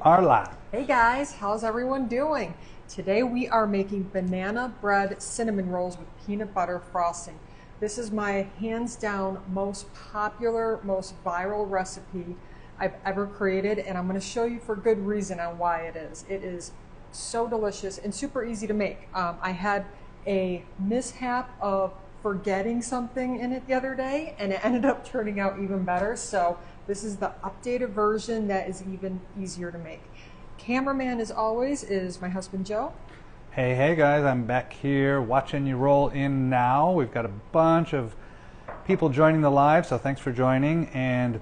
are live. Hey guys, how's everyone doing? Today we are making banana bread cinnamon rolls with peanut butter frosting. This is my hands down most popular, most viral recipe I've ever created, and I'm going to show you for good reason on why it is. It is so delicious and super easy to make. I had a mishap of forgetting something in it the other day, and it ended up turning out even better. So this is the updated version that is even easier to make. Cameraman, as always, is my husband Joe. Hey guys, I'm back here watching you roll in now. We've got a bunch of people joining the live, so thanks for joining. And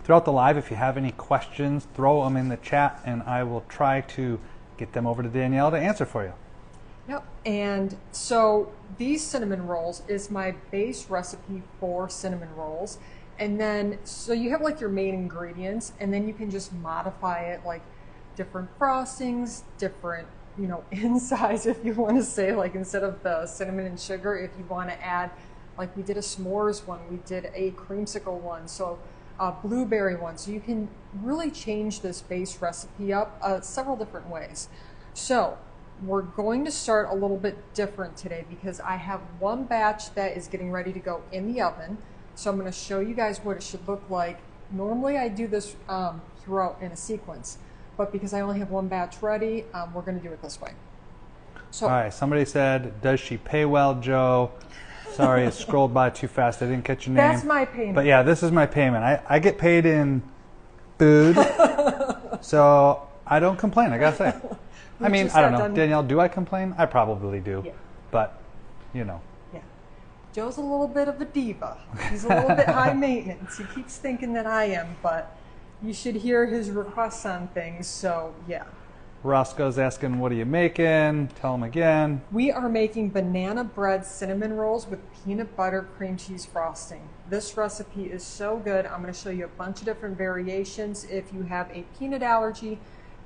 throughout the live, if you have any questions, throw them in the chat and I will try to get them over to Danielle to answer for you. Yep, and so these cinnamon rolls is my base recipe for cinnamon rolls. And then, so you have like your main ingredients, and then you can just modify it, like different frostings, different, insides, if you want to say, like instead of the cinnamon and sugar, if you want to add, like we did a s'mores one, we did a creamsicle one, so a blueberry one. So you can really change this base recipe up several different ways. So we're going to start a little bit different today because I have one batch that is getting ready to go in the oven. So I'm going to show you guys what it should look like. Normally I do this throughout in a sequence, but because I only have one batch ready, we're going to do it this way. So, all right, somebody said, does she pay well, Joe? Sorry, it scrolled by too fast. I didn't catch your name. That's my payment. But yeah, this is my payment. I get paid in food, so I don't complain, I gotta say. I mean, I don't know. Danielle, do I complain? I probably do. Yeah. But, Yeah. Joe's a little bit of a diva. He's a little bit high maintenance. He keeps thinking that I am, but you should hear his requests on things, so yeah. Roscoe's asking, what are you making? Tell him again. We are making banana bread cinnamon rolls with peanut butter cream cheese frosting. This recipe is so good. I'm going to show you a bunch of different variations. If you have a peanut allergy,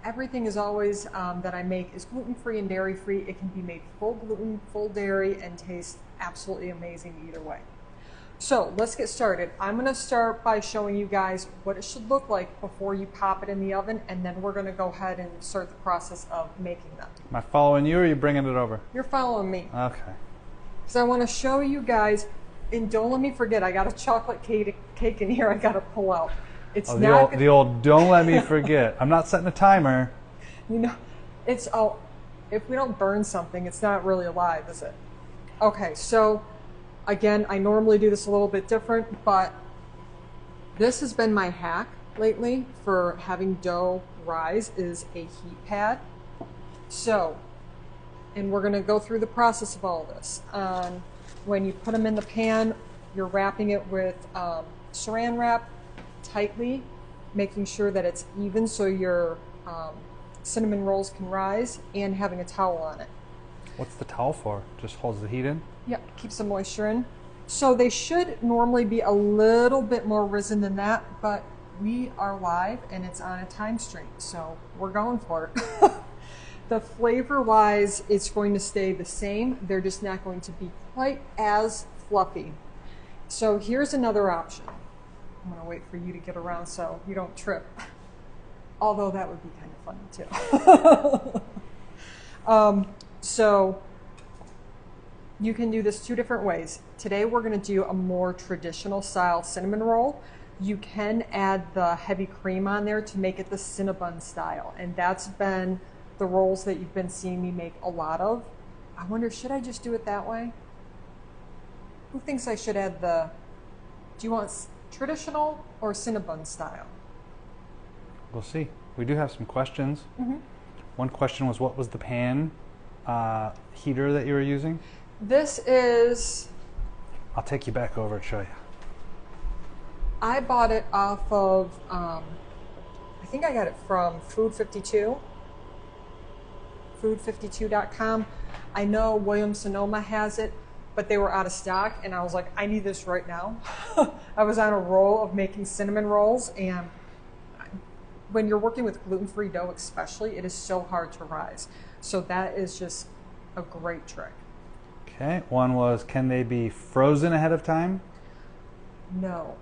everything is always that I make is gluten-free and dairy-free. It can be made full gluten, full dairy, and taste absolutely amazing either way. So let's get started. I'm going to start by showing you guys what it should look like before you pop it in the oven, and then we're going to go ahead and start the process of making them. Am I following you or are you bringing it over? You're following me. Okay. Because I want to show you guys, and don't let me forget, I got a chocolate cake in here I got to pull out. It's the old don't let me forget. I'm not setting a timer. It's if we don't burn something, it's not really alive, is it? Okay, so again, I normally do this a little bit different, but this has been my hack lately for having dough rise is a heat pad. So, and we're going to go through the process of all this. When you put them in the pan, you're wrapping it with saran wrap tightly, making sure that it's even so your cinnamon rolls can rise, and having a towel on it. What's the towel for? Just holds the heat in? Yep, keeps the moisture in. So they should normally be a little bit more risen than that, but we are live and it's on a time stream, so we're going for it. The flavor-wise, it's going to stay the same. They're just not going to be quite as fluffy. So here's another option. I'm going to wait for you to get around so you don't trip. Although that would be kind of funny too. So you can do this two different ways. Today we're going to do a more traditional style cinnamon roll. You can add the heavy cream on there to make it the Cinnabon style, and that's been the rolls that you've been seeing me make a lot of. I wonder, should I just do it that way? Who thinks I should add do you want traditional or Cinnabon style? We'll see. We do have some questions. Mm-hmm. One question was, what was the pan heater that you were using? This is... I'll take you back over and show you. I bought it off of, I think I got it from Food 52, food52.com. I know Williams-Sonoma has it, but they were out of stock, and I was like, I need this right now. I was on a roll of making cinnamon rolls, and when you're working with gluten-free dough especially, it is so hard to rise. So that is just a great trick. Okay, one was, can they be frozen ahead of time? No.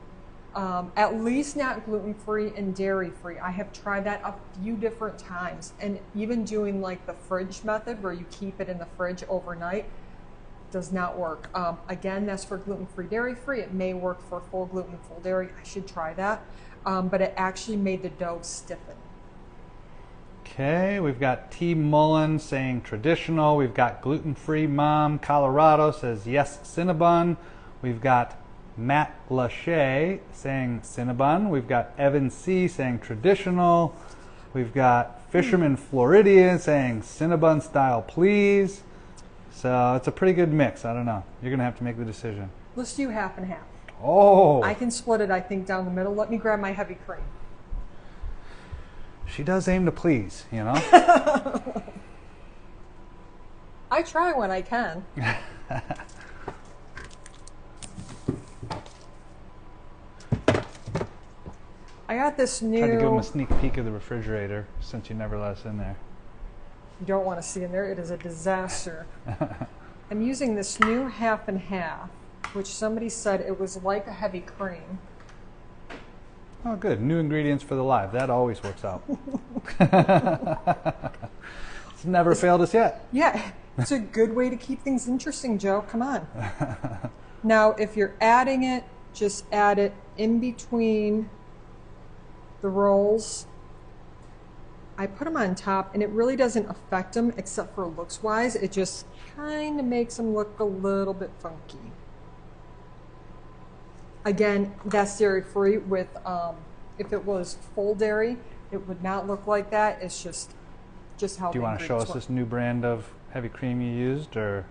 At least not gluten-free and dairy-free. I have tried that a few different times, and even doing like the fridge method where you keep it in the fridge overnight does not work. Again, that's for gluten-free, dairy-free. It may work for full gluten, full dairy. I should try that. But it actually made the dough stiffen. Okay, we've got T. Mullen saying traditional. We've got gluten-free mom. Colorado says yes, Cinnabon. We've got Matt Lachey saying Cinnabon. We've got Evan C. saying traditional. We've got Fisherman Floridian saying Cinnabon style, please. So it's a pretty good mix. I don't know. You're going to have to make the decision. Let's do half and half. Oh! I can split it, I think, down the middle. Let me grab my heavy cream. She does aim to please, you know? I try when I can. I got this new... Tried to give them a sneak peek of the refrigerator since you never let us in there. You don't want to see in there. It is a disaster. I'm using this new half and half, which somebody said it was like a heavy cream. Oh, good. New ingredients for the live. That always works out. It's never failed us yet. Yeah, it's a good way to keep things interesting, Joe. Come on. Now, if you're adding it, just add it in between the rolls. I put them on top, and it really doesn't affect them except for looks-wise. It just kind of makes them look a little bit funky. Again, that's dairy-free. With if it was full dairy, it would not look like that. It's just how. Do you want to show us this new brand of heavy cream you used, or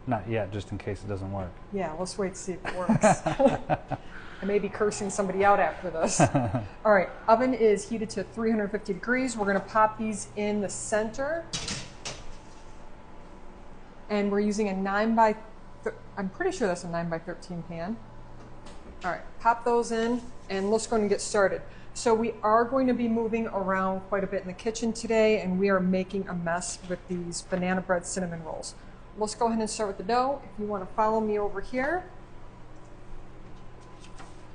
not yet, just in case it doesn't work? Yeah, let's wait to see if it works. I may be cursing somebody out after this. All right, oven is heated to 350 degrees. We're going to pop these in the center, and we're using a 9 by. I'm pretty sure that's a 9 by 13 pan. All right, pop those in, and let's go and get started. So we are going to be moving around quite a bit in the kitchen today, and we are making a mess with these banana bread cinnamon rolls. Let's go ahead and start with the dough. If you want to follow me over here,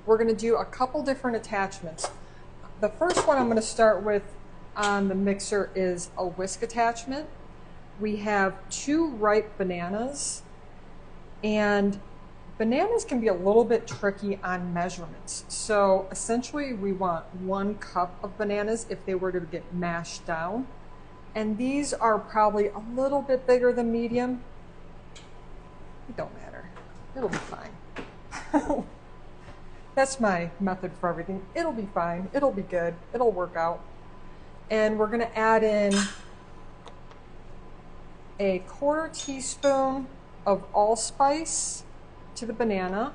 we're going to do a couple different attachments. The first one I'm going to start with on the mixer is a whisk attachment. We have 2 ripe bananas, and bananas can be a little bit tricky on measurements. So essentially we want 1 cup of bananas if they were to get mashed down. And these are probably a little bit bigger than medium. It don't matter. It'll be fine. That's my method for everything. It'll be fine. It'll be good. It'll work out. And we're going to add in a 1/4 teaspoon of allspice to the banana.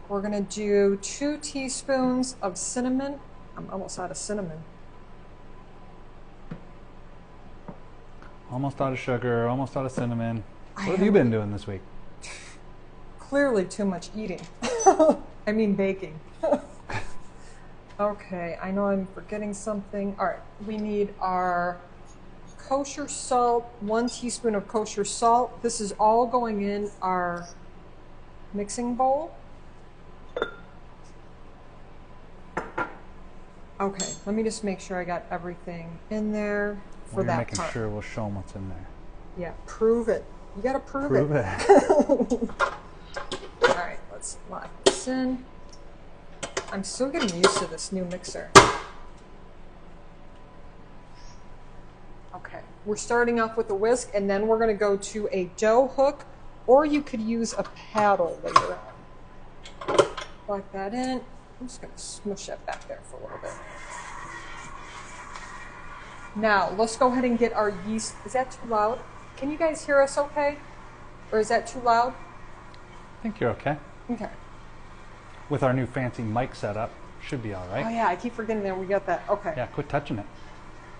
We're going to do 2 teaspoons of cinnamon. I'm almost out of cinnamon. Almost out of sugar, almost out of cinnamon. What have you been doing this week? Clearly too much eating. I mean baking. Okay, I know I'm forgetting something. All right, we need our kosher salt, 1 teaspoon of kosher salt. This is all going in our mixing bowl. Okay, let me just make sure I got everything in there for that making part. sure we'll show them what's in there. Yeah, prove it. You gotta prove it. All right, let's lock this in. I'm still getting used to this new mixer. Okay, we're starting off with a whisk, and then we're going to go to a dough hook, or you could use a paddle later on. Lock that in. I'm just going to smush that back there for a little bit. Now, let's go ahead and get our yeast. Is that too loud? Can you guys hear us okay? Or is that too loud? I think you're okay. Okay. With our new fancy mic setup, should be all right. Oh yeah, I keep forgetting that we got that. Okay. Yeah, quit touching it.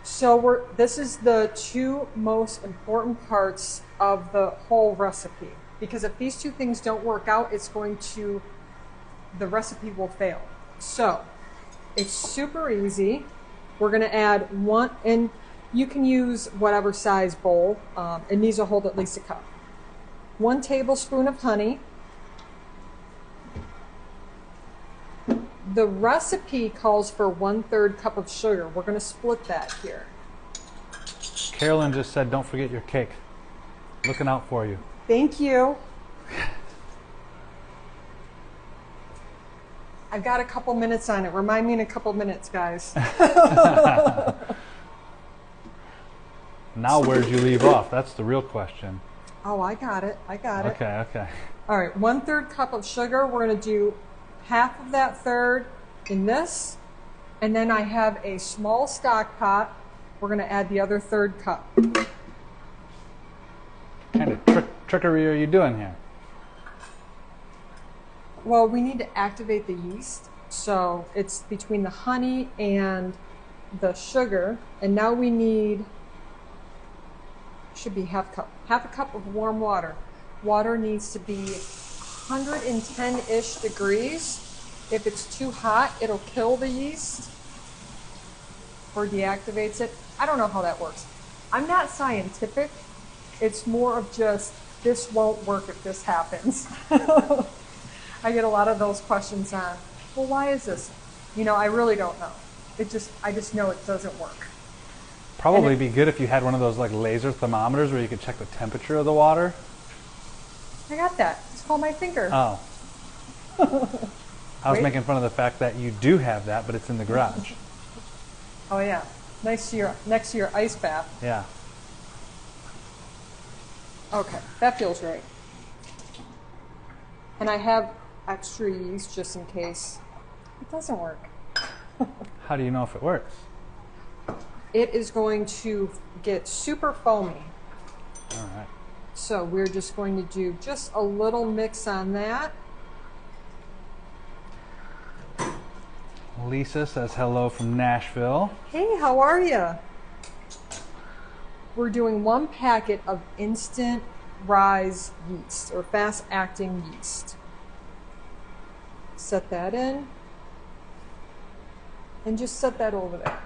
So this is the 2 most important parts of the whole recipe, because if these 2 things don't work out, the recipe will fail. So it's super easy. We're going to add 1, and you can use whatever size bowl. It needs to hold at least a cup. 1 tablespoon of honey. The recipe calls for 1/3 cup of sugar. We're going to split that here. Carolyn just said, don't forget your cake. Looking out for you. Thank you. I've got a couple minutes on it. Remind me in a couple minutes, guys. Now where'd you leave off? That's the real question. Oh, I got it. I got it. Okay, okay. All right, 1/3 cup of sugar. We're going to do half of that third in this. And then I have a small stock pot. We're going to add the other 1/3 cup. What kind of trickery are you doing here? Well, we need to activate the yeast. So it's between the honey and the sugar. And now we need, should be half a cup of warm water. Water needs to be 110-ish degrees. If it's too hot, it'll kill the yeast or deactivates it. I don't know how that works. I'm not scientific. It's more of just, this won't work if this happens. I get a lot of those questions on, well, why is this? You know, I really don't know. I just know it doesn't work. Probably be good if you had one of those like laser thermometers where you could check the temperature of the water. I got that. It's called my finger. Oh. I was making fun of the fact that you do have that, but it's in the garage. Oh yeah, next to your ice bath. Yeah. Okay, that feels right. And I have extra yeast just in case it doesn't work. How do you know if it works? It is going to get super foamy. All right. So we're just going to do just a little mix on that. Lisa says hello from Nashville. Hey, how are you? We're doing 1 packet of instant rise yeast or fast acting yeast. Set that in and just set that over there.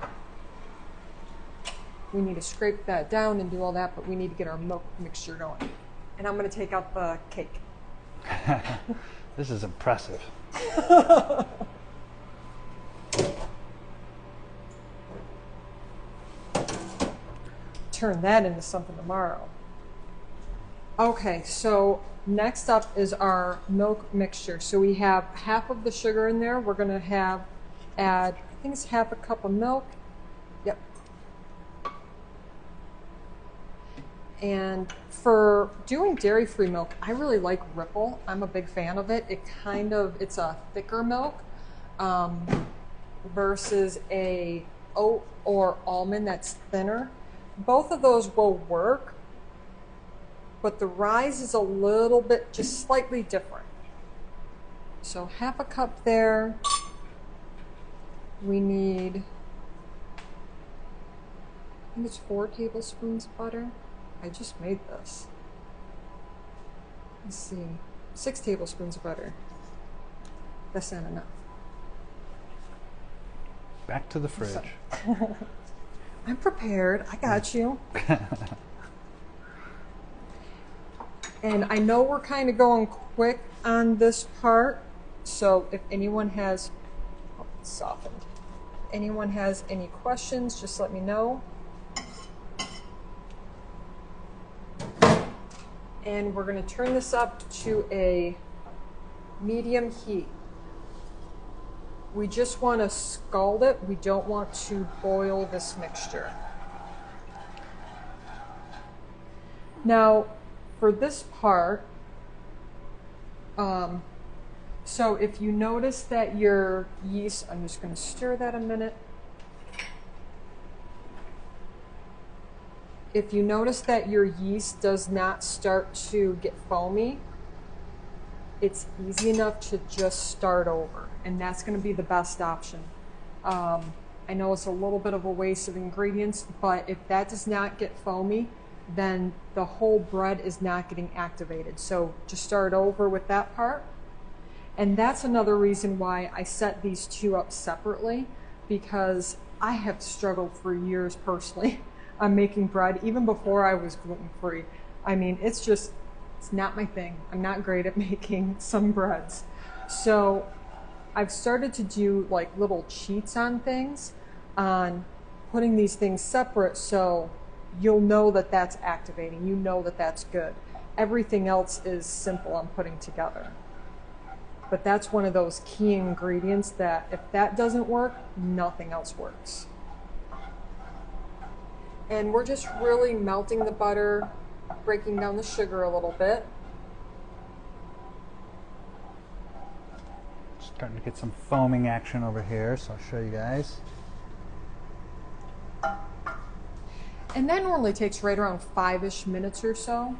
We need to scrape that down and do all that, but we need to get our milk mixture going. And I'm going to take out the cake. This is impressive. Turn that into something tomorrow. Okay, so next up is our milk mixture. So we have half of the sugar in there. We're going to add, I think it's half a cup of milk. Yep. And for doing dairy-free milk, I really like Ripple. I'm a big fan of it. It's a thicker milk versus a oat or almond that's thinner. Both of those will work, but the rise is a little bit, just slightly different. So half a cup there. We need, I think it's 4 tablespoons butter. I just made this. Let's see, 6 tablespoons of butter. That's not enough. Back to the fridge. I'm prepared. I got you. And I know we're kind of going quick on this part, so if anyone has, oh, it's softened. If anyone has any questions, just let me know. And we're going to turn this up to a medium heat. We just want to scald it. We don't want to boil this mixture. Now, for this part, so if you notice that your yeast, I'm just going to stir that a minute. If you notice that your yeast does not start to get foamy, it's easy enough to just start over, and that's going to be the best option. I know it's a little bit of a waste of ingredients, but if that does not get foamy, then the whole bread is not getting activated. So just start over with that part. And that's another reason why I set these two up separately, because I have struggled for years personally on making bread, even before I was gluten-free. I mean, it's not my thing. I'm not great at making some breads. So I've started to do like little cheats on things, on putting these things separate, so you'll know that that's activating. You know that that's good. Everything else is simple I'm putting together. But that's one of those key ingredients that if that doesn't work, nothing else works. And we're just really melting the butter, breaking down the sugar a little bit. Starting to get some foaming action over here, so I'll show you guys. And that normally takes right around 5-ish minutes or so.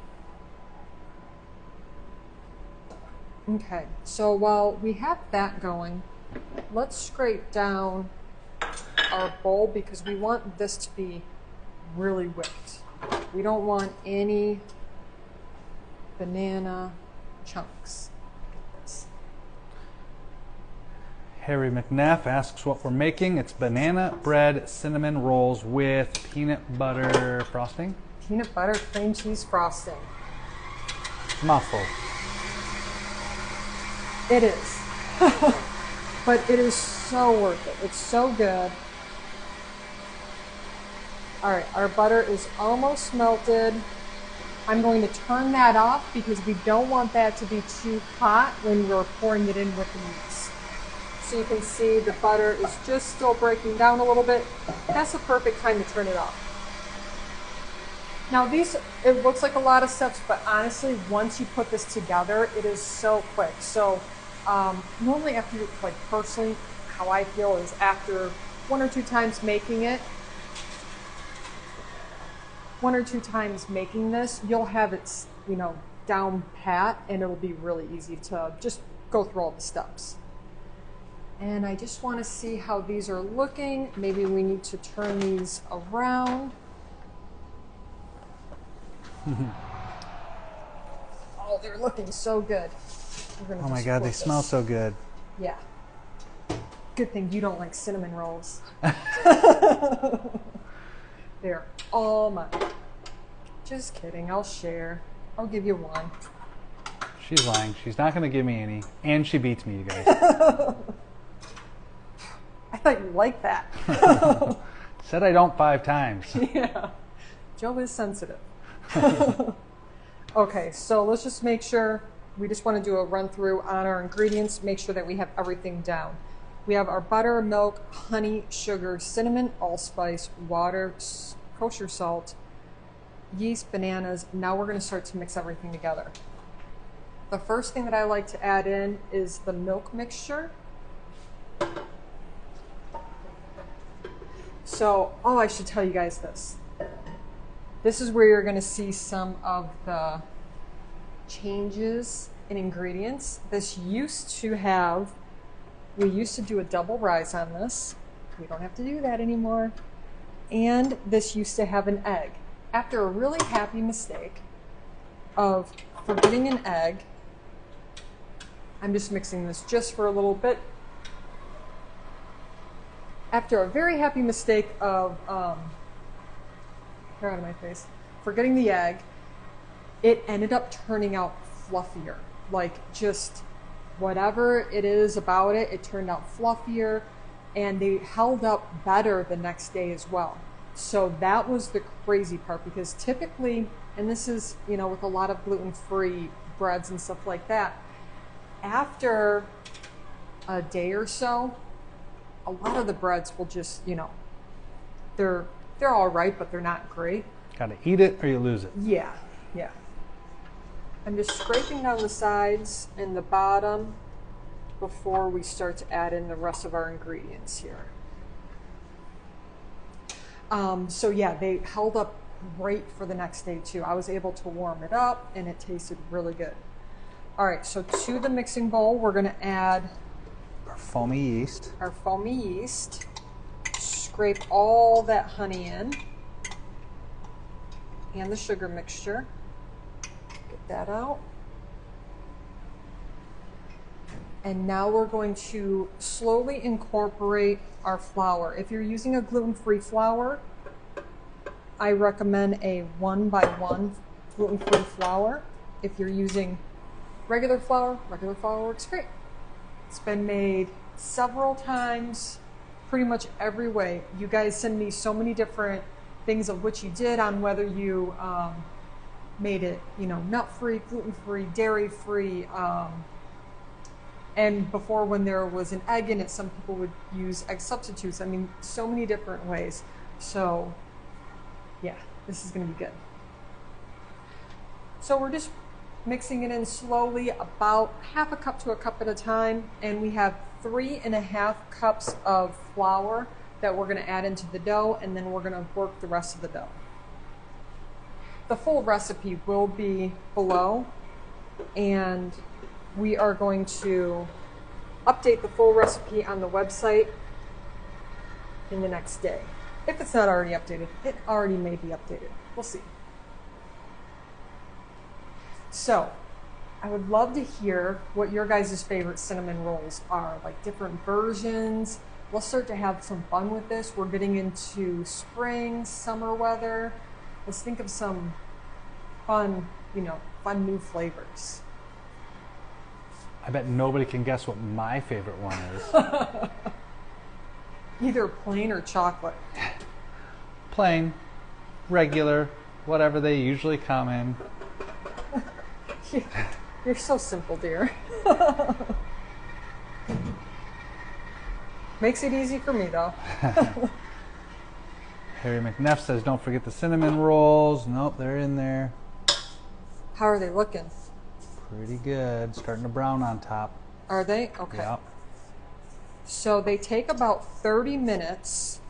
Okay, so while we have that going, let's scrape down our bowl because we want this to be really whipped. We don't want any banana chunks. Look at this. Harry McNeff asks what we're making. It's banana bread cinnamon rolls with peanut butter frosting. Peanut butter cream cheese frosting. Mouthful. It is. But it is so worth it. It's so good. All right, our butter is almost melted. I'm going to turn that off because we don't want that to be too hot when we're pouring it in with the yeast. So you can see the butter is just still breaking down a little bit. That's the perfect time to turn it off. Now it looks like a lot of steps, but honestly, once you put this together, it is so quick. So normally after, like personally, how I feel is after 1 or 2 times making it, 1 or 2 times making this, you'll have it, you know, down pat, and it'll be really easy to just go through all the steps. And I just want to see how these are looking. Maybe we need to turn these around. Oh, they're looking so good. Oh my God, they smell so good. Yeah. Good thing you don't like cinnamon rolls. They're all mine. Just kidding, I'll share. I'll give you one. She's lying. She's not going to give me any. And she beats me, you guys. I thought you liked that. Said I don't 5 times. Yeah. Joe is sensitive. Okay, so let's just make sure, we just want to do a run through on our ingredients, make sure that we have everything down. We have our butter, milk, honey, sugar, cinnamon, allspice, water, kosher salt, yeast, bananas. Now we're going to start to mix everything together. The first thing that I like to add in is the milk mixture. So, oh, I should tell you guys this. This is where you're going to see some of the changes in ingredients. This used to have, we used to do a double rise on this. We don't have to do that anymore. And this used to have an egg. After a really happy mistake of forgetting an egg, I'm just mixing this just for a little bit. After a very happy mistake of, hair out of my face, forgetting the egg, it ended up turning out fluffier. Like just whatever it is about it, it turned out fluffier, and they held up better the next day as well. So that was the crazy part, because typically, and this is, you know, with a lot of gluten-free breads and stuff like that, after a day or so, a lot of the breads will just, you know, they're all right, but they're not great. Gotta eat it or you lose it. Yeah, yeah. I'm just scraping down the sides and the bottom before we start to add in the rest of our ingredients here. So yeah, they held up great for the next day too. I was able to warm it up and it tasted really good. All right, so to the mixing bowl, we're gonna add Our foamy yeast. our foamy yeast. Scrape all that honey in and the sugar mixture. Get that out. And now we're going to slowly incorporate our flour. If you're using a gluten-free flour, I recommend a 1-by-1 gluten-free flour. If you're using regular flour works great. It's been made several times, pretty much every way. You guys send me so many different things of what you did on whether you made it, nut-free, gluten-free, dairy-free. And before, when there was an egg in it, some people would use egg substitutes. I mean, so many different ways. So, yeah, this is going to be good. So we're just mixing it in slowly, about half a cup to a cup at a time. And we have 3.5 cups of flour that we're going to add into the dough, and then we're going to work the rest of the dough. The full recipe will be below, and we are going to update the full recipe on the website in the next day. If it's not already updated, it already may be updated. We'll see. So, I would love to hear what your guys' favorite cinnamon rolls are, like different versions. We'll start to have some fun with this. We're getting into spring, summer weather. Let's think of some fun, fun new flavors. I bet nobody can guess what my favorite one is. Either plain or chocolate. Plain, regular, whatever they usually come in. You're so simple, dear. Makes it easy for me, though. Harry McNeff says, don't forget the cinnamon rolls. Nope, they're in there. How are they looking? Pretty good. Starting to brown on top. Are they? Okay. Yep. So they take about 30 minutes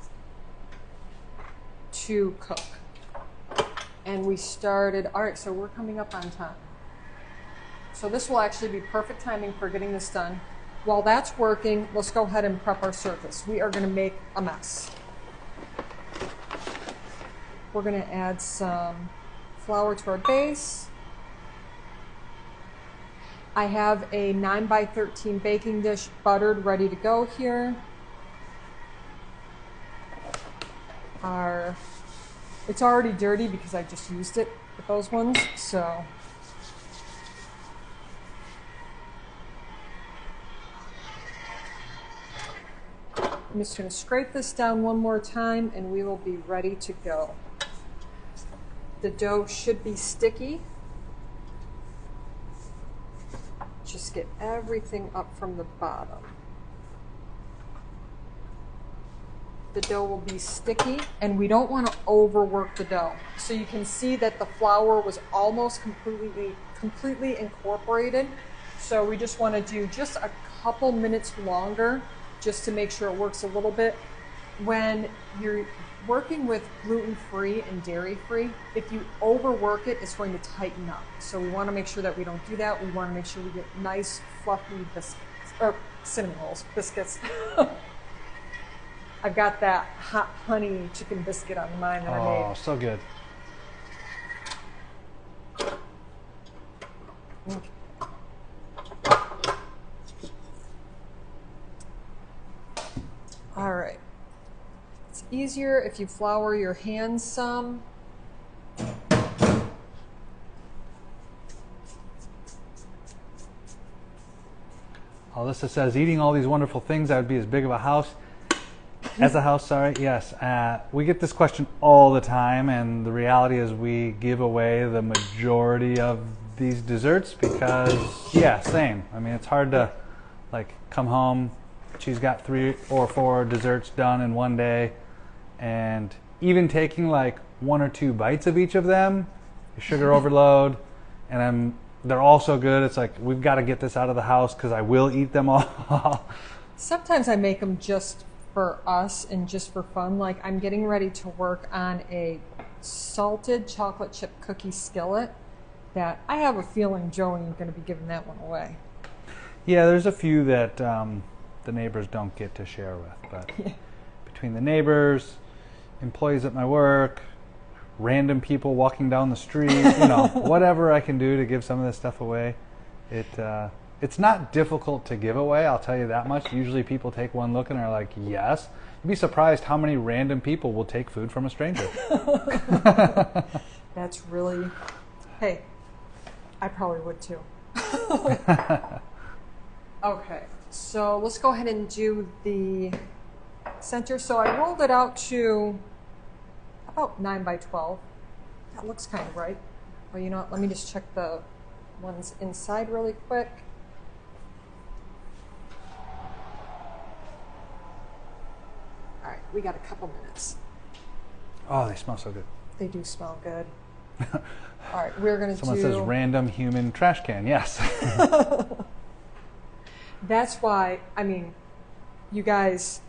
to cook. And we started, all right, so we're coming up on time. So this will actually be perfect timing for getting this done. While that's working, let's go ahead and prep our surface. We are going to make a mess. We're going to add some flour to our base. I have a 9x13 baking dish buttered, ready to go here. It's already dirty because I just used it with those ones, so. I'm just going to scrape this down one more time and we will be ready to go. The dough should be sticky. Just get everything up from the bottom. The dough will be sticky, and we don't want to overwork the dough. So you can see that the flour was almost completely incorporated. So we just want to do just a couple minutes longer just to make sure it works a little bit. When you're working with gluten-free and dairy-free, if you overwork it, it's going to tighten up. So we want to make sure that we don't do that. We want to make sure we get nice, fluffy biscuits, or cinnamon rolls, biscuits. I've got that hot honey chicken biscuit on mine that I made. Oh, so good. Okay. All right. It's easier if you flour your hands some. Alyssa says, eating all these wonderful things, I would be as big of a house. As a house, sorry, yes. We get this question all the time, and the reality is we give away the majority of these desserts because, yeah, same. I mean, it's hard to, come home. She's got 3 or 4 desserts done in one day, and even taking, 1 or 2 bites of each of them, sugar overload, and they're all so good. It's like, we've got to get this out of the house because I will eat them all. Sometimes I make them just for us and just for fun. Like, I'm getting ready to work on a salted chocolate chip cookie skillet that I have a feeling Joey is going to be giving that one away. Yeah, there's a few that the neighbors don't get to share with, but between the neighbors, employees at my work, random people walking down the street, whatever I can do to give some of this stuff away, it's not difficult to give away, I'll tell you that much. Usually people take one look and are like, yes. You'd be surprised how many random people will take food from a stranger. That's really, hey, I probably would too. Okay, So let's go ahead and do the center. So I rolled it out to about 9 by 12. That looks kind of right. Well, you know what? Let me just check the ones inside really quick. All right, we got a couple minutes. Oh, they smell so good. They do smell good. All right, we're going to do... Someone says random human trash can. Yes. That's why, I mean, you guys,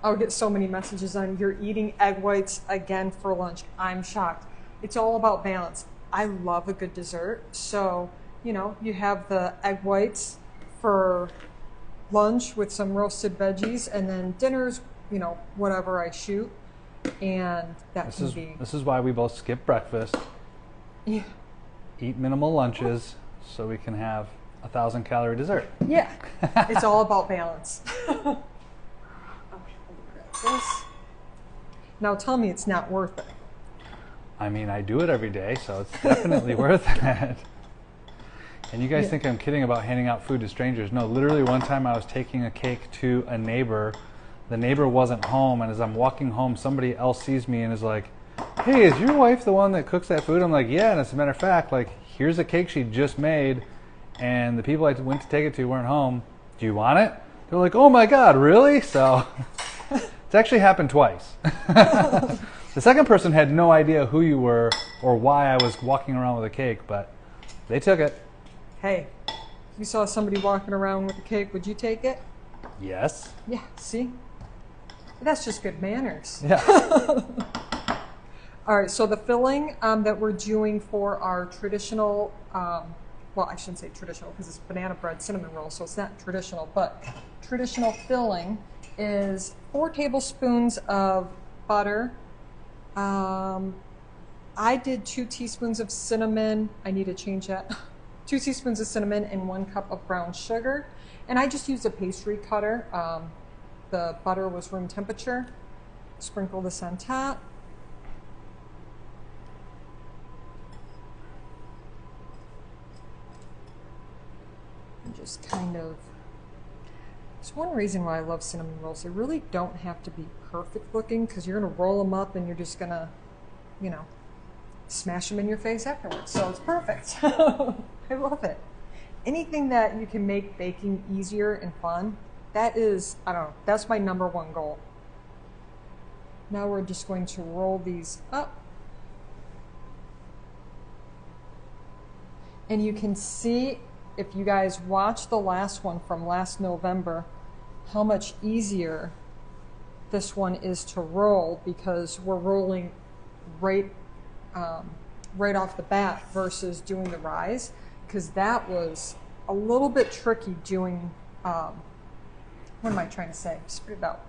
I'll get so many messages on you're eating egg whites again for lunch. I'm shocked. It's all about balance. I love a good dessert. So, you know, you have the egg whites for lunch with some roasted veggies, and then dinner's, you know, whatever I shoot. And that can be... This is why we both skip breakfast. Yeah. Eat minimal lunches so we can have 1,000-calorie dessert. Yeah. It's all about balance. Okay, let me grab this. Now tell me it's not worth it. I mean, I do it every day, so it's definitely worth it. And you guys think I'm kidding about handing out food to strangers. No, literally one time I was taking a cake to a neighbor. The neighbor wasn't home, and as I'm walking home, somebody else sees me and is like, hey, is your wife the one that cooks that food? I'm like, yeah, and as a matter of fact, like, here's a cake she just made, and the people I went to take it to weren't home. Do you want it? They're like, oh my God, really? So it's actually happened twice. The second person had no idea who you were or why I was walking around with a cake, but they took it. Hey, if you saw somebody walking around with a cake, would you take it? Yes. Yeah, see? That's just good manners. Yeah. All right, so the filling that we're doing for our traditional, well, I shouldn't say traditional because it's banana bread cinnamon roll, so it's not traditional, but traditional filling is 4 tablespoons of butter. I did 2 teaspoons of cinnamon. I need to change that. 2 teaspoons of cinnamon and 1 cup of brown sugar. And I just used a pastry cutter. The butter was room temperature. Sprinkle this on top. And just kind of, it's one reason why I love cinnamon rolls. They really don't have to be perfect looking because you're gonna roll them up and you're just gonna, you know, smash them in your face afterwards. So it's perfect. I love it. Anything that you can make baking easier and fun, that is, I don't know, that's my #1 goal. Now we're just going to roll these up. And you can see, if you guys watched the last one from last November, how much easier this one is to roll because we're rolling right off the bat versus doing the rise, because that was a little bit tricky doing, what am I trying to say? Spit it out.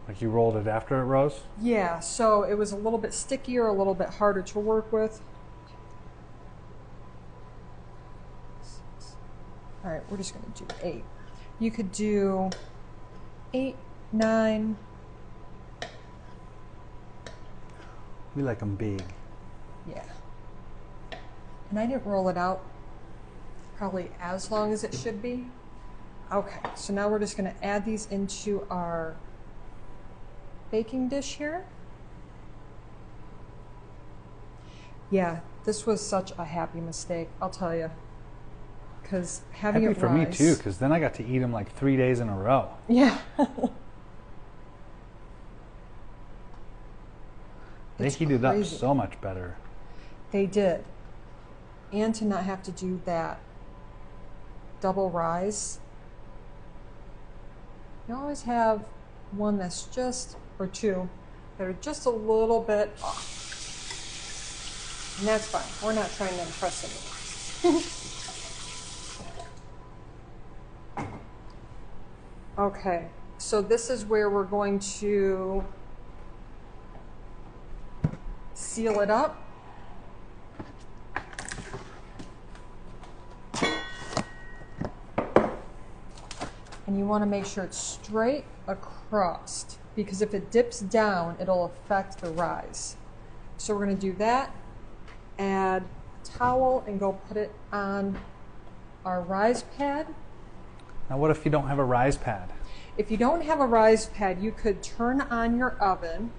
Like you rolled it after it rose? Yeah, so it was a little bit stickier, a little bit harder to work with. All right, we're just going to do 8. You could do 8, 9. We like them big. Yeah. And I didn't roll it out probably as long as it should be. Okay, so now we're just going to add these into our baking dish here. Yeah, this was such a happy mistake, I'll tell you. Because having happy it for rise, me too, because then I got to eat them like 3 days in a row. Yeah. They heated up so much better. They did. And to not have to do that double rise. You always have one that's just, or 2, that are just a little bit off. And that's fine. We're not trying to impress anyone. Okay, so this is where we're going to seal it up. And you want to make sure it's straight across, because if it dips down, it'll affect the rise. So we're going to do that, add a towel, and go put it on our rise pad. Now what if you don't have a rise pad? If you don't have a rise pad, you could turn on your oven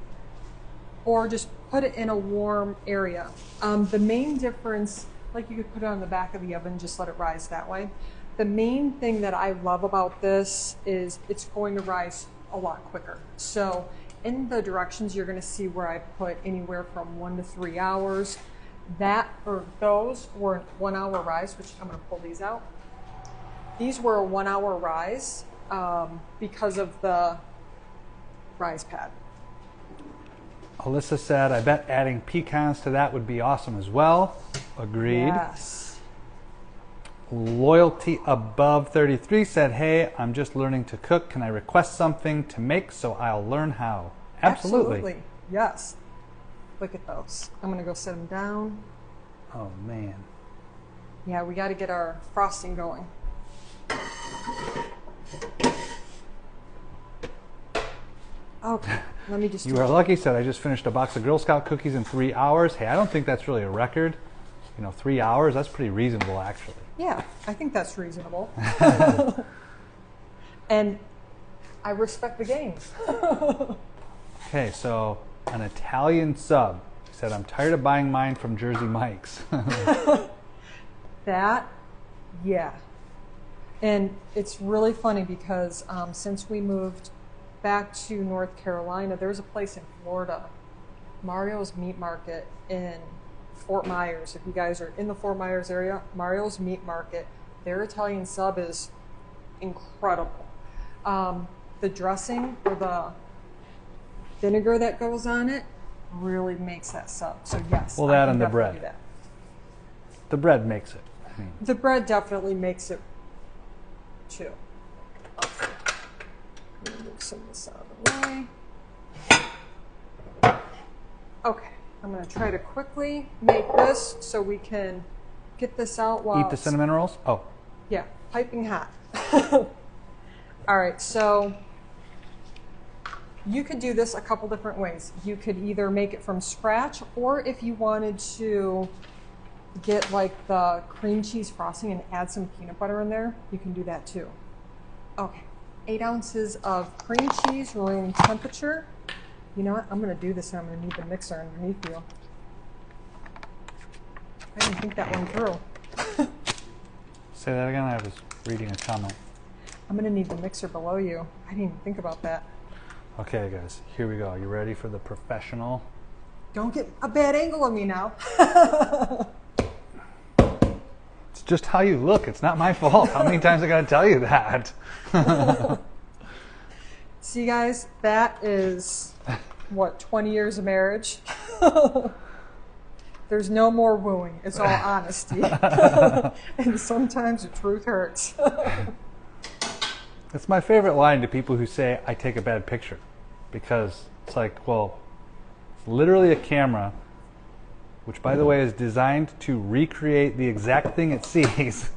or just put it in a warm area. The main difference, like you could put it on the back of the oven, just let it rise that way. The main thing that I love about this is it's going to rise a lot quicker. So in the directions, you're going to see where I put anywhere from 1 to 3 hours. Those were 1 hour rise, which I'm going to pull these out. These were a 1 hour rise because of the rise pad. Alyssa said, I bet adding pecans to that would be awesome as well. Agreed. Yes. Loyalty Above 33 said, hey, I'm just learning to cook. Can I request something to make so I'll learn how? Absolutely. Yes. Look at those. I'm going to go set them down. Oh, man. Yeah, we got to get our frosting going. Okay, let me just... You are lucky, said, I just finished a box of Girl Scout cookies in 3 hours. Hey, I don't think that's really a record. 3 hours, that's pretty reasonable, actually. Yeah, I think that's reasonable. And I respect the games. Okay, so an Italian sub said, I'm tired of buying mine from Jersey Miix. Yeah. And it's really funny because since we moved back to North Carolina, there's a place in Florida, Mario's Meat Market in Fort Myers. If you guys are in the Fort Myers area, Mario's Meat Market, their Italian sub is incredible. The dressing or the vinegar that goes on it really makes that sub. So yes, well, that and the bread. The bread makes it. The bread definitely makes it too. Let me move some of this out of the way. Okay, I'm going to try to quickly make this so we can get this out while... Eat the cinnamon rolls? Oh. Yeah, piping hot. All right, so you could do this a couple different ways. You could either make it from scratch, or if you wanted to get like the cream cheese frosting and add some peanut butter in there, you can do that too. Okay, 8 ounces of cream cheese, room temperature. You know what? I'm going to do this and I'm going to need the mixer underneath you. I didn't think that one through. Say that again. I was reading a comment. I'm going to need the mixer below you. I didn't even think about that. Okay, guys. Here we go. You ready for the professional? Don't get a bad angle of me now. It's just how you look. It's not my fault. How many times I got to tell you that? See, guys, that is, what, 20 years of marriage? There's no more wooing. It's all honesty. And sometimes the truth hurts. It's my favorite line to people who say, I take a bad picture. Because it's like, well, it's literally a camera, which, by the way, is designed to recreate the exact thing it sees.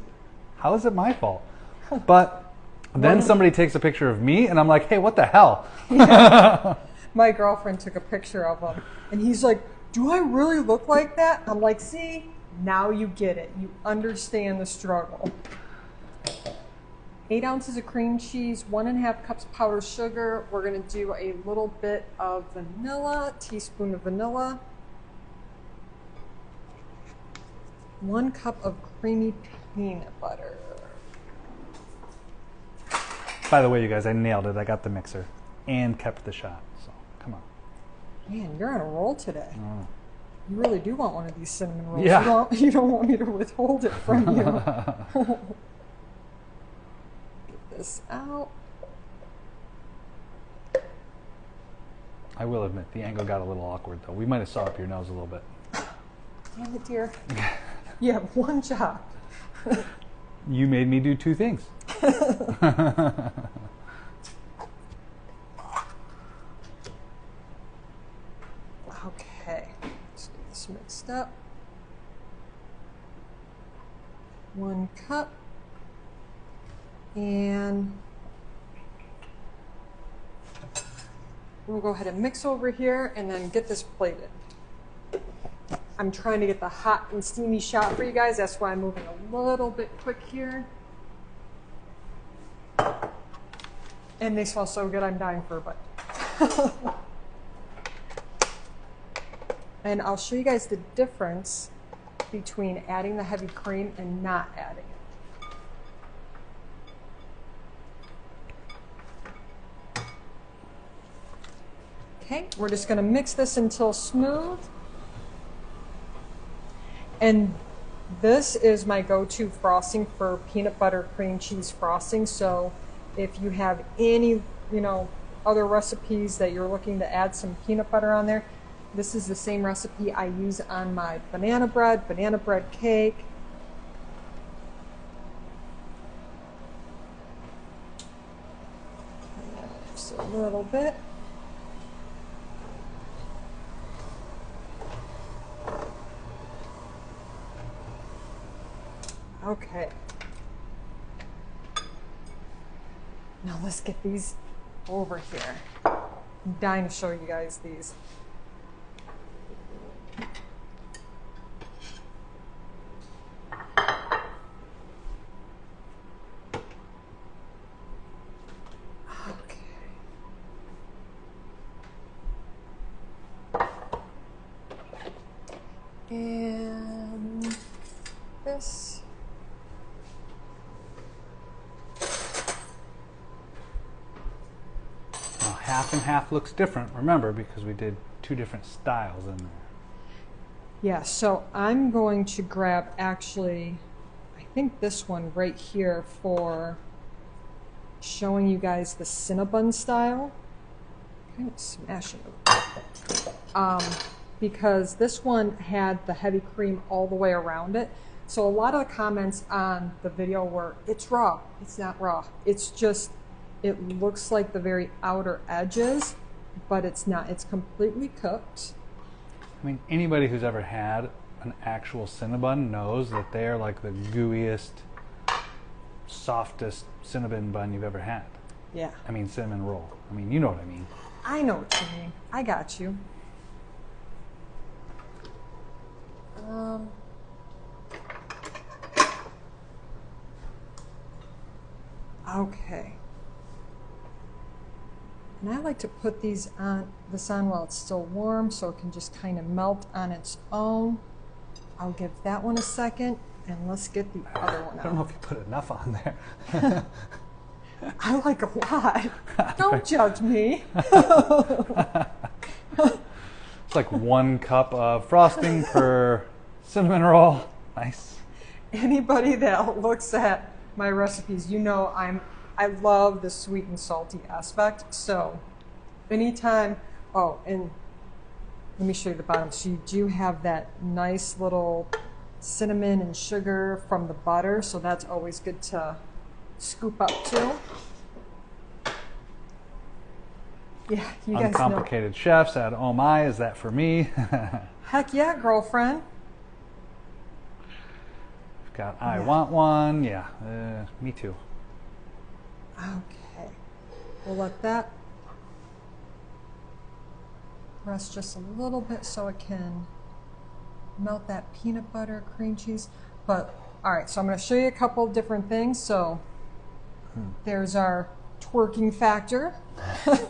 How is it my fault? But then somebody takes a picture of me, and I'm like, hey, what the hell? Yeah. My girlfriend took a picture of him, and he's like, do I really look like that? I'm like, see, now you get it. You understand the struggle. 8 ounces of cream cheese, 1.5 cups powdered sugar. We're going to do a little bit of vanilla, teaspoon of vanilla. 1 cup of creamy peanut butter. By the way, you guys, I nailed it. I got the mixer and kept the shot. So, come on. Man, you're on a roll today. You really do want one of these cinnamon rolls. Yeah. You don't want me to withhold it from you. Get this out. I will admit, the angle got a little awkward, though. We might have saw up your nose a little bit. Damn it, dear. You have one job. You made me do 2 things. Okay, let's get this mixed up. 1 cup. And we'll go ahead and mix over here and then get this plated. I'm trying to get the hot and steamy shot for you guys. That's why I'm moving a little bit quick here. And they smell so good, I'm dying for a bite. And I'll show you guys the difference between adding the heavy cream and not adding it. Okay, we're just going to mix this until smooth. And this is my go-to frosting for peanut butter cream cheese frosting. So if you have any, other recipes that you're looking to add some peanut butter on there, this is the same recipe I use on my banana bread cake. Just a little bit. Okay. Now let's get these over here. I'm dying to show you guys these. And this. Now, half and half looks different, remember, because we did two different styles in there. Yeah, so I'm going to grab, actually, I think this one right here for showing you guys the Cinnabon style. Kind of smashing it. Because this one had the heavy cream all the way around it. So a lot of the comments on the video were, it's raw. It's not raw. It's just, it looks like the very outer edges, but it's not. It's completely cooked. I mean, anybody who's ever had an actual Cinnabon knows that they're like the gooeyest, softest Cinnabon bun you've ever had. Yeah. I mean, cinnamon roll. I mean, you know what I mean. I know what you mean. I got you. Okay. And I like to put this on while it's still warm so it can just kind of melt on its own. I'll give that one a second, and let's get the other one out. I don't know if you put enough on there. I like a lot. Don't judge me. It's like 1 cup of frosting per cinnamon roll. Nice. Anybody that looks at my recipes, I love the sweet and salty aspect. So anytime, oh, and let me show you the bottom. So you do have that nice little cinnamon and sugar from the butter. So that's always good to scoop up too. Yeah, you guys know. Uncomplicated chefs at Oh My, is that for me? Heck yeah, girlfriend. We've got I Want One. Yeah, me too. Okay, we'll let that rest just a little bit so it can melt that peanut butter cream cheese. But all right, so I'm going to show you a couple of different things. So there's our twerking factor. I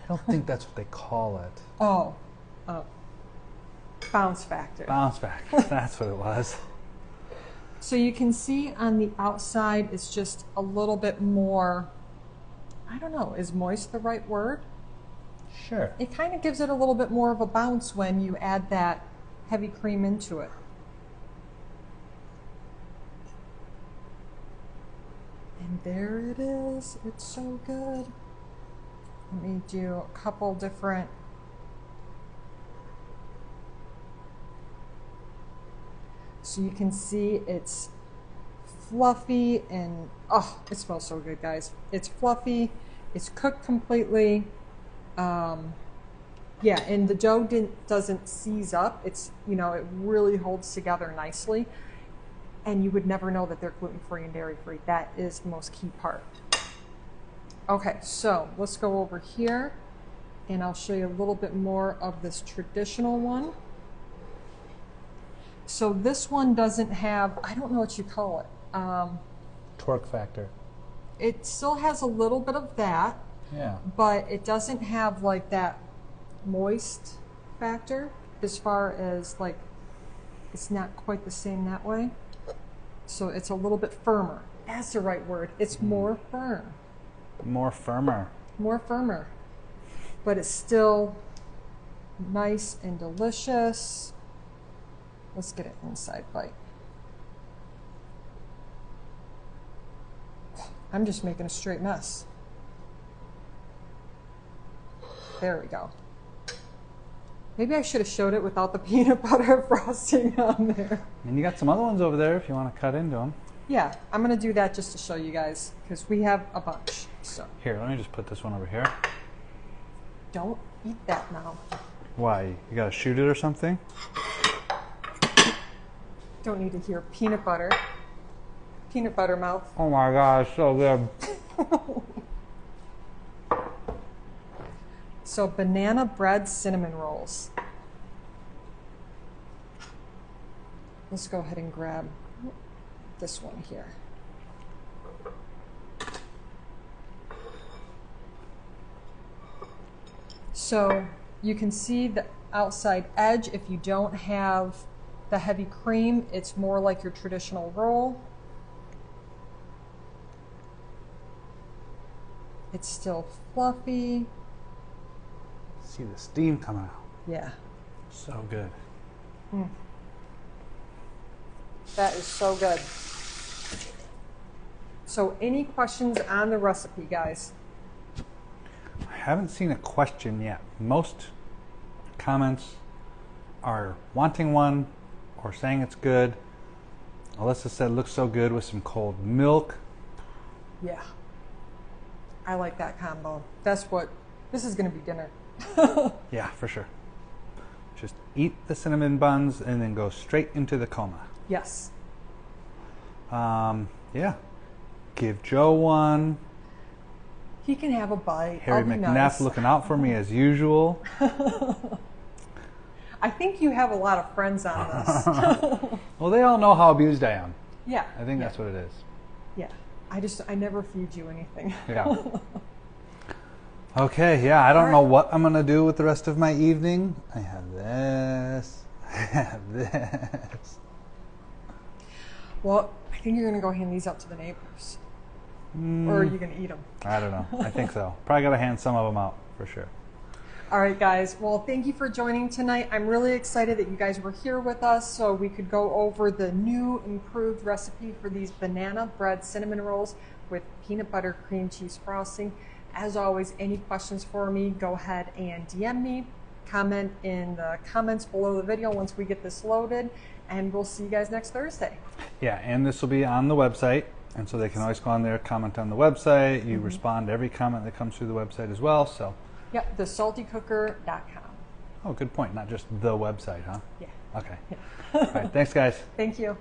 don't think that's what they call it. Oh, bounce factor. Bounce factor, that's what it was. So you can see on the outside it's just a little bit more, I don't know, is moist the right word? Sure. It kind of gives it a little bit more of a bounce when you add that heavy cream into it. And there it is. It's so good. Let me do a couple different. So you can see it's fluffy and, oh, it smells so good, guys. It's fluffy, it's cooked completely. Yeah, and the dough doesn't seize up. It's, it really holds together nicely. And you would never know that they're gluten-free and dairy-free. That is the most key part. Okay, so let's go over here and I'll show you a little bit more of this traditional one. So this one doesn't have, I don't know what you call it. Torque factor. it still has a little bit of that, Yeah. but it doesn't have like that moist factor as far as like, it's not quite the same that way. So it's a little bit firmer. That's the right word. It's more firm. More firmer. More firmer. But it's still nice and delicious. Let's get an inside bite. I'm just making a straight mess. There we go. Maybe I should have showed it without the peanut butter frosting on there. And you got some other ones over there if you want to cut into them. Yeah, I'm going to do that just to show you guys because we have a bunch. So Here, let me just put this one over here. don't eat that now. Why? You got to shoot it or something? Don't need to hear peanut butter. Peanut butter mouth. Oh my gosh, so good. So banana bread cinnamon rolls. Let's go ahead and grab this one here. So you can see the outside edge. If you don't have the heavy cream, it's more like your traditional roll. It's still fluffy. See the steam coming out. Yeah. So good. That is so good. So any questions on the recipe, guys? I haven't seen a question yet. Most comments are wanting one or saying it's good. Alyssa said looks so good with some cold milk. Yeah. I like that combo. That's what, this is going to be dinner. Yeah, for sure. Just eat the cinnamon buns and then go straight into the coma. Yes. Yeah. Give Joe one. He can have a bite. Harry I'll be McNeff nice. looking out for me as usual. I think you have a lot of friends on this. Well, they all know how abused I am. Yeah. I think that's what it is. Yeah. I never feed you anything. Yeah. Okay, yeah, I don't know what I'm going to do with the rest of my evening. I have this. I have this. Well, I think you're going to go hand these out to the neighbors. Or are you going to eat them? I don't know. I think so. Probably got to hand some of them out for sure. All right, guys. Well, thank you for joining tonight. I'm really excited that you guys were here with us so we could go over the new improved recipe for these banana bread cinnamon rolls with peanut butter cream cheese frosting. As always, any questions for me, go ahead and DM me. Comment in the comments below the video once we get this loaded, and we'll see you guys next Thursday. Yeah, and this will be on the website, and so they can always go on there, comment on the website. You respond to every comment that comes through the website as well. So. Yep, thesaltycooker.com. Oh, good point. Not just the website, huh? Yeah. Okay. All right. Thanks, guys. Thank you.